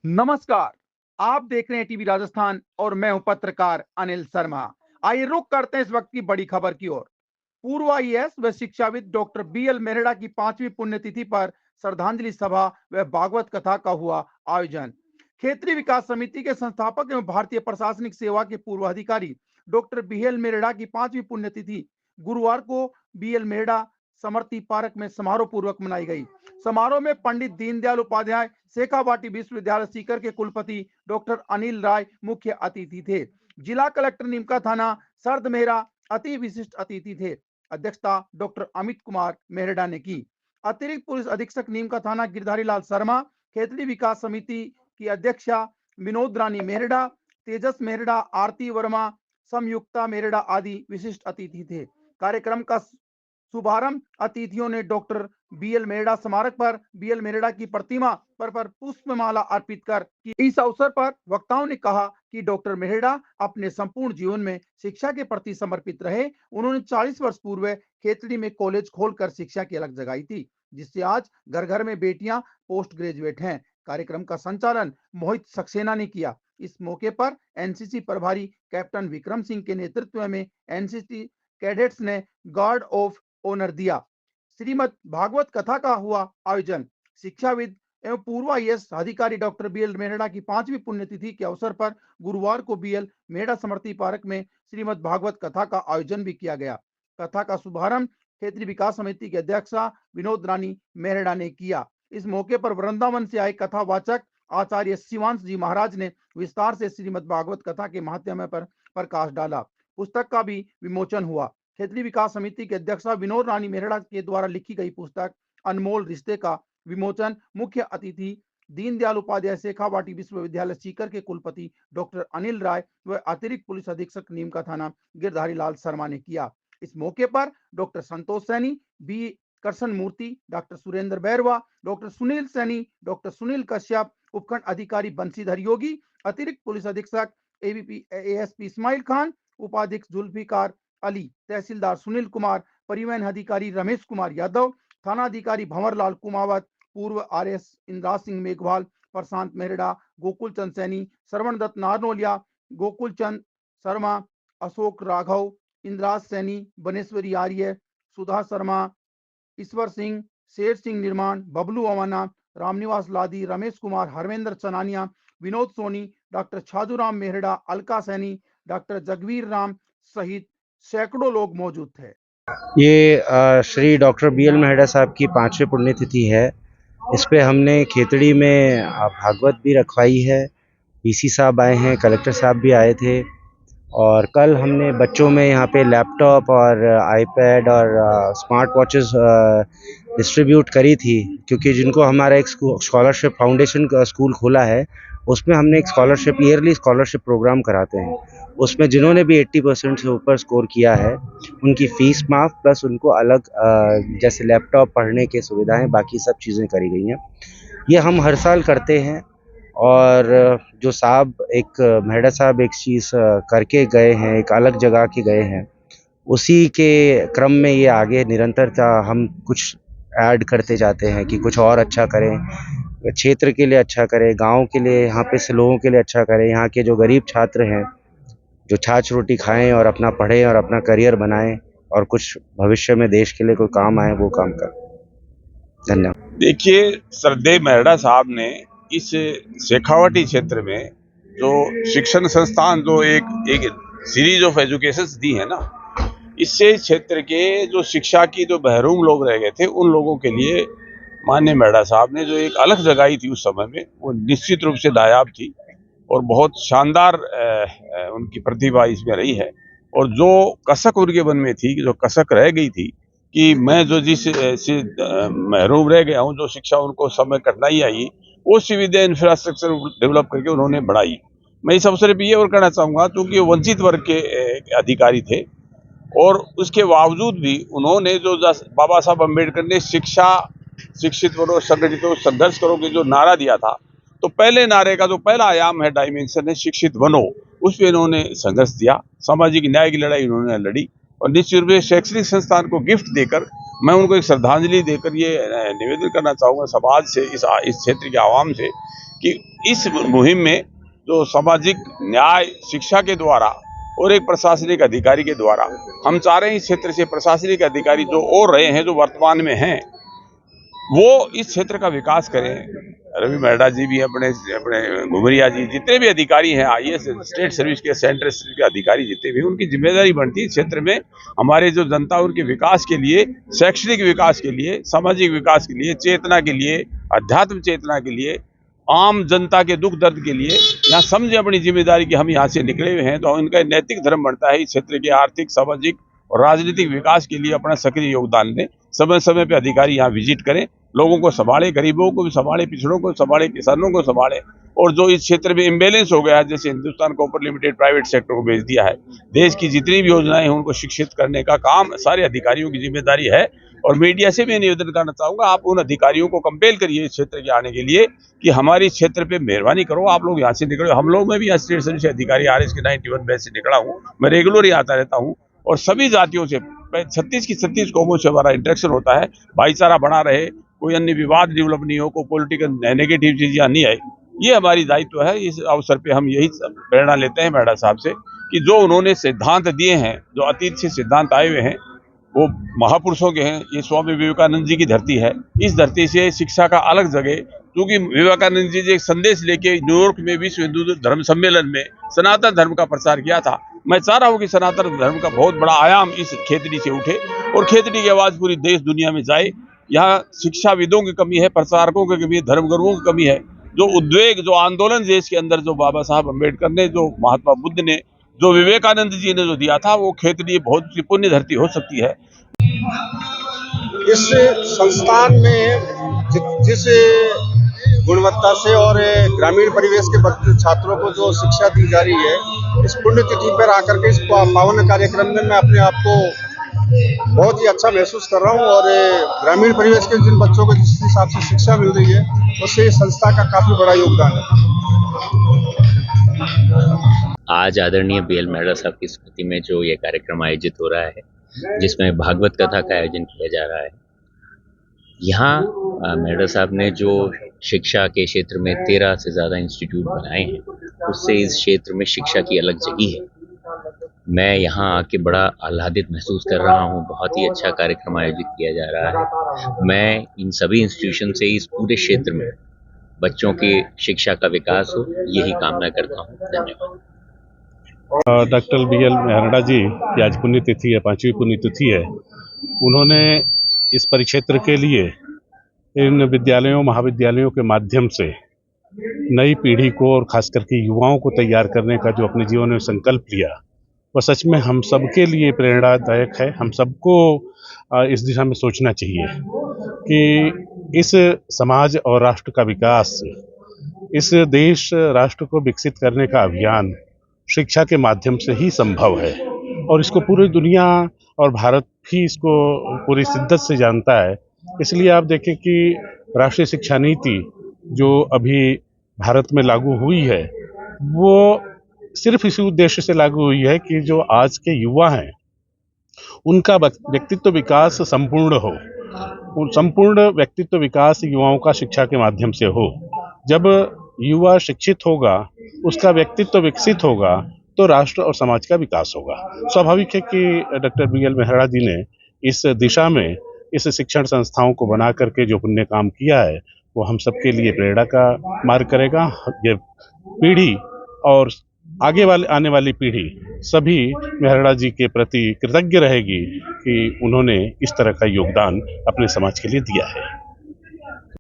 नमस्कार। आप देख रहे हैं टीवी राजस्थान और मैं हूं पत्रकार अनिल शर्मा। आइए रुक करते हैं इस वक्त की बड़ी खबर की ओर। पूर्व आईएएस व शिक्षाविद डॉक्टर बीएल मेहरा की 5वीं पुण्यतिथि पर श्रद्धांजलि सभा व भागवत कथा का हुआ आयोजन। क्षेत्रीय विकास समिति के संस्थापक एवं भारतीय प्रशासनिक सेवा के पूर्व अधिकारी डॉक्टर बीएल मेहरा की 5वीं पुण्यतिथि गुरुवार को बीएल मेहरा समर्ति पार्क में समारोह पूर्वक मनाई गई। समारोह में पंडित दीनदयाल उपाध्याय शेखावाटी विश्वविद्यालय सीकर के कुलपति डॉक्टर अनिल राय मुख्य अतिथि थे। जिला कलेक्टर नीमका थाना शरद मेहरा अति विशिष्ट अतिथि थे। अध्यक्षता डॉक्टर अमित कुमार मेहरा ने की। अतिरिक्त पुलिस अधीक्षक नीमका थाना गिरधारी लाल शर्मा, क्षेत्रीय विकास समिति की अध्यक्षा विनोद रानी मेहरा, तेजस मेहरा, आरती वर्मा, संयुक्ता मेहरा आदि विशिष्ट अतिथि थे। कार्यक्रम का शुभारंभ अतिथियों ने डॉक्टर बीएल मेहरा स्मारक पर बीएल मेहरा की प्रतिमा पर पुष्पमाला अर्पित कर की। इस अवसर पर वक्ताओं ने कहा कि डॉक्टर मेहरा अपने संपूर्ण जीवन में शिक्षा के प्रति समर्पित रहे। उन्होंने 40 वर्ष पूर्व खेतड़ी में कॉलेज खोलकर शिक्षा की अलग जगाई थी, जिससे आज घर घर में बेटियां पोस्ट ग्रेजुएट हैं। कार्यक्रम का संचालन मोहित सक्सेना ने किया। इस मौके पर एनसीसी प्रभारी कैप्टन विक्रम सिंह के नेतृत्व में एनसीसी कैडेट्स ने गार्ड ऑफ ऑनर दिया। श्रीमद् भागवत कथा का हुआ आयोजन। शिक्षाविद एवं पूर्व आईएएस अधिकारी डॉक्टर बीएल मेहरा की 5वीं पुण्यतिथि के अवसर पर गुरुवार को बीएल मेहरा स्मृति पार्क में श्रीमद् भागवत कथा का आयोजन भी किया गया। कथा का शुभारंभ क्षेत्रीय विकास समिति के अध्यक्षा विनोद रानी मेहरा ने किया। इस मौके पर वृंदावन से आए कथावाचक आचार्य शिवांश जी महाराज ने विस्तार से श्रीमद् भागवत कथा के महात्म्य पर प्रकाश डाला। पुस्तक का भी विमोचन हुआ। क्षेत्रीय विकास समिति के अध्यक्षा विनोद रानी मेहरा के द्वारा लिखी गई पुस्तक अनमोल रिश्ते का विमोचन मुख्य अतिथि दीनदयाल उपाध्याय शेखावाटी विश्वविद्यालय सीकर के कुलपति डॉक्टर अनिल राय व अतिरिक्त पुलिस अधीक्षक नीमका थाना गिरधारी लाल शर्मा ने किया। इस मौके पर doctor Santosh Saini, B Krishna Murthy, doctor Surendra Bairwa, doctor Sunil Saini, doctor Sunil Kashyap, उपखंड अधिकारी बंशीधर योगी, अतिरिक्त पुलिस अधीक्षक एबीपी एएसपी इस्माइल खान, उपाधीक्षक जुल्फिकार अली, तहसीलदार सुनील कुमार, परिवहन अधिकारी रमेश कुमार यादव, थाना अधिकारी भंवरलाल कुमावत, पूर्व आरएस इंद्राज सिंह मेघवाल, प्रशांत मेहरा, गोकुल चंद सैनी, श्रवण दत्त नारनोलिया, गोकुल चंद शर्मा, अशोक राघव, इंद्राज सैनी, बनेश्वरी आर्य, सुधा शर्मा, ईश्वर सिंह, शेर सिंह निर्माण, बबलू अवाना, रामनिवास लादी, रमेश कुमार, हरवेंद्र चनानिया, विनोद सोनी, डॉक्टर छाजूराम मेहरा, अलका सैनी, डॉक्टर जगवीर राम सहित सैकड़ों लोग मौजूद थे। ये श्री डॉक्टर बीएल मेहरा साहब की 5वीं पुण्यतिथि है। इस पे हमने खेतड़ी में भागवत भी रखवाई है। पीसी साहब आए हैं, कलेक्टर साहब भी आए थे और कल हमने बच्चों में यहाँ पे लैपटॉप और आईपैड और स्मार्ट वॉचेस डिस्ट्रीब्यूट करी थी, क्योंकि जिनको हमारा एक स्कॉलरशिप फाउंडेशन का स्कूल खोला है, उसमें हमने एक स्कॉलरशिप ईयरली स्कॉलरशिप प्रोग्राम कराते हैं। उसमें जिन्होंने भी 80% से ऊपर स्कोर किया है उनकी फ़ीस माफ़, प्लस उनको अलग जैसे लैपटॉप, पढ़ने की सुविधाएं, बाकी सब चीज़ें करी गई हैं। ये हम हर साल करते हैं और जो साहब एक मेहरा साहब एक चीज़ करके गए हैं, एक अलग जगह के गए हैं, उसी के क्रम में ये आगे निरंतरता हम कुछ ऐड करते जाते हैं कि कुछ और अच्छा करें, क्षेत्र के लिए अच्छा करें, गांव के लिए, यहाँ पे से लोगों के लिए अच्छा करें, यहाँ के जो गरीब छात्र हैं जो छाछ रोटी खाएं और अपना पढ़ें और अपना करियर बनाएं और कुछ भविष्य में देश के लिए कोई काम आए, वो काम करें। धन्यवाद। देखिए, श्रद्धेय मेहरा साहब ने इस शेखावाटी क्षेत्र में जो शिक्षण संस्थान जो एक सीरीज ऑफ एजुकेशन दी है ना, इससे क्षेत्र के जो शिक्षा की जो महरूम लोग रह गए थे उन लोगों के लिए माननीय मेहरा साहब ने जो एक अलग जगाई थी उस समय में, वो निश्चित रूप से नायाब थी और बहुत शानदार उनकी प्रतिभा इसमें रही है। और जो कसक उनके मन में थी, जो कसक रह गई थी कि मैं जो जिस महरूम रह गया हूँ, जो शिक्षा उनको समय कठिनाई आई, वो विद्या इंफ्रास्ट्रक्चर डेवलप करके उन्होंने बढ़ाई। मैं इस अवसर पर ये और कहना चाहूँगा, क्योंकि वंचित वर्ग के अधिकारी थे और उसके बावजूद भी उन्होंने जो बाबा साहब अम्बेडकर ने शिक्षा, शिक्षित बनो, संगठित हो, संघर्ष करो के जो नारा दिया था, तो पहले नारे का जो पहला आयाम है, डायमेंशन है शिक्षित बनो, उस पर इन्होंने संघर्ष दिया, सामाजिक न्याय की लड़ाई इन्होंने लड़ी और निश्चित रूप से शैक्षणिक संस्थान को गिफ्ट देकर मैं उनको एक श्रद्धांजलि देकर ये निवेदन करना चाहूँगा समाज से, इस क्षेत्र के आवाम से, कि इस मुहिम में जो सामाजिक न्याय शिक्षा के द्वारा और एक प्रशासनिक अधिकारी के द्वारा हम चाह रहे हैं इस क्षेत्र से प्रशासनिक अधिकारी जो और रहे हैं, जो वर्तमान में हैं, वो इस क्षेत्र का विकास करें। रवि मेहरा जी भी अपने घुमरिया जी, जितने भी अधिकारी हैं आईएएस स्टेट सर्विस के सेंट्रल सर्विस के अधिकारी जितने भी, उनकी जिम्मेदारी बनती है इस क्षेत्र में हमारे जो जनता उनके विकास के लिए, शैक्षणिक विकास के लिए, सामाजिक विकास के लिए, चेतना के लिए, अध्यात्म चेतना के लिए, आम जनता के दुख दर्द के लिए यहाँ समझे अपनी जिम्मेदारी कि हम यहाँ से निकले हुए हैं, तो उनका नैतिक धर्म बनता है इस क्षेत्र के आर्थिक, सामाजिक और राजनीतिक विकास के लिए अपना सक्रिय योगदान दें। समय समय पे अधिकारी यहाँ विजिट करें, लोगों को संभाले, गरीबों को भी संभाले, पिछड़ों को संभाले, किसानों को संभाले। और जो इस क्षेत्र में इम्बेलेंस हो गया है, जैसे Hindustan copper limited private sector को भेज दिया है, देश की जितनी भी योजनाएं हैं उनको शिक्षित करने का काम सारे अधिकारियों की जिम्मेदारी है। और मीडिया से भी निवेदन करना चाहूंगा, आप उन अधिकारियों को कंपेल करिए इस क्षेत्र के आने के लिए कि हमारे इस क्षेत्र पे मेहरबानी करो, आप लोग यहाँ से निकलो। हम लोग, मैं भी स्टेट सर्विस अधिकारी RS के 91 बैच से निकला हूँ, मैं रेगुलर ही आता रहता हूँ और सभी जातियों से 36 की 36 कौमों से हमारा इंटरेक्शन होता है, भाईचारा बना रहे, कोई अन्य विवाद डेवलप नहीं हो, कोई पॉलिटिकल नेगेटिव चीज नहीं आए, ये हमारी दायित्व है। इस अवसर पे हम यही प्रेरणा लेते हैं मेहरा साहब से कि जो उन्होंने सिद्धांत दिए हैं, जो अतीत से सिद्धांत आए हुए हैं, वो महापुरुषों के हैं। ये स्वामी विवेकानंद जी की धरती है, इस धरती से शिक्षा का अलग जगह, क्योंकि विवेकानंद जी ने एक संदेश लेके न्यूयॉर्क में विश्व हिंदू धर्म सम्मेलन में सनातन धर्म का प्रचार किया था। मैं चाह रहा हूँ कि सनातन धर्म का बहुत बड़ा आयाम इस खेतड़ी से उठे और खेतड़ी की आवाज पूरी देश दुनिया में जाए। यहाँ शिक्षाविदों की कमी है, प्रचारकों की कमी है, धर्मगुरुओं की कमी है। जो उद्वेग, जो आंदोलन देश के अंदर जो बाबा साहब अम्बेडकर ने, जो महात्मा बुद्ध ने, जो विवेकानंद जी ने जो दिया था, वो खेतड़ी बहुत सी पुण्य धरती हो सकती है। इस संस्थान में जिस गुणवत्ता से और ग्रामीण परिवेश के बच्चे छात्रों को जो शिक्षा दी जा रही है, इस पुण्यतिथि पर आकर के इस पावन कार्यक्रम में मैं अपने आप को बहुत ही अच्छा महसूस कर रहा हूं। और ग्रामीण परिवेश के जिन बच्चों को जिस हिसाब से शिक्षा मिल रही है, उससे इस संस्था का काफी बड़ा योगदान है। आज आदरणीय BL मेहरा साहब की स्मृति में जो ये कार्यक्रम आयोजित हो रहा है, जिसमें भागवत कथा का आयोजन किया जा रहा है, यहाँ मेहरा साहब ने जो शिक्षा के क्षेत्र में 13 से ज़्यादा इंस्टीट्यूट बनाए हैं, उससे इस क्षेत्र में शिक्षा की अलग जगह है। मैं यहाँ आके बड़ा आह्लादित महसूस कर रहा हूँ। बहुत ही अच्छा कार्यक्रम आयोजित किया जा रहा है। मैं इन सभी इंस्टीट्यूशन से इस पूरे क्षेत्र में बच्चों की शिक्षा का विकास हो, यही कामना करता हूँ। धन्यवाद। डॉक्टर BL मेहरा जी की आज पुण्यतिथि है, 5वीं पुण्यतिथि है। उन्होंने इस परिक्षेत्र के लिए इन विद्यालयों महाविद्यालयों के माध्यम से नई पीढ़ी को और खास करके युवाओं को तैयार करने का जो अपने जीवन में संकल्प लिया, वह सच में हम सबके लिए प्रेरणादायक है। हम सबको इस दिशा में सोचना चाहिए कि इस समाज और राष्ट्र का विकास, इस देश राष्ट्र को विकसित करने का अभियान शिक्षा के माध्यम से ही संभव है। और इसको पूरी दुनिया और भारत भी इसको पूरी शिद्दत से जानता है। इसलिए आप देखें कि राष्ट्रीय शिक्षा नीति जो अभी भारत में लागू हुई है, वो सिर्फ इसी उद्देश्य से लागू हुई है कि जो आज के युवा हैं उनका व्यक्तित्व विकास संपूर्ण हो। संपूर्ण व्यक्तित्व विकास युवाओं का शिक्षा के माध्यम से हो। जब युवा शिक्षित होगा, उसका व्यक्तित्व विकसित होगा, तो राष्ट्र और समाज का विकास होगा। स्वाभाविक है कि डॉक्टर BL मेहरा जी ने इस दिशा में इस शिक्षण संस्थाओं को बना करके जो पुण्य काम किया है, वो हम सबके लिए प्रेरणा का मार्ग करेगा। ये पीढ़ी और आने वाली पीढ़ी सभी मेहरा जी के प्रति कृतज्ञ रहेगी कि उन्होंने इस तरह का योगदान अपने समाज के लिए दिया है।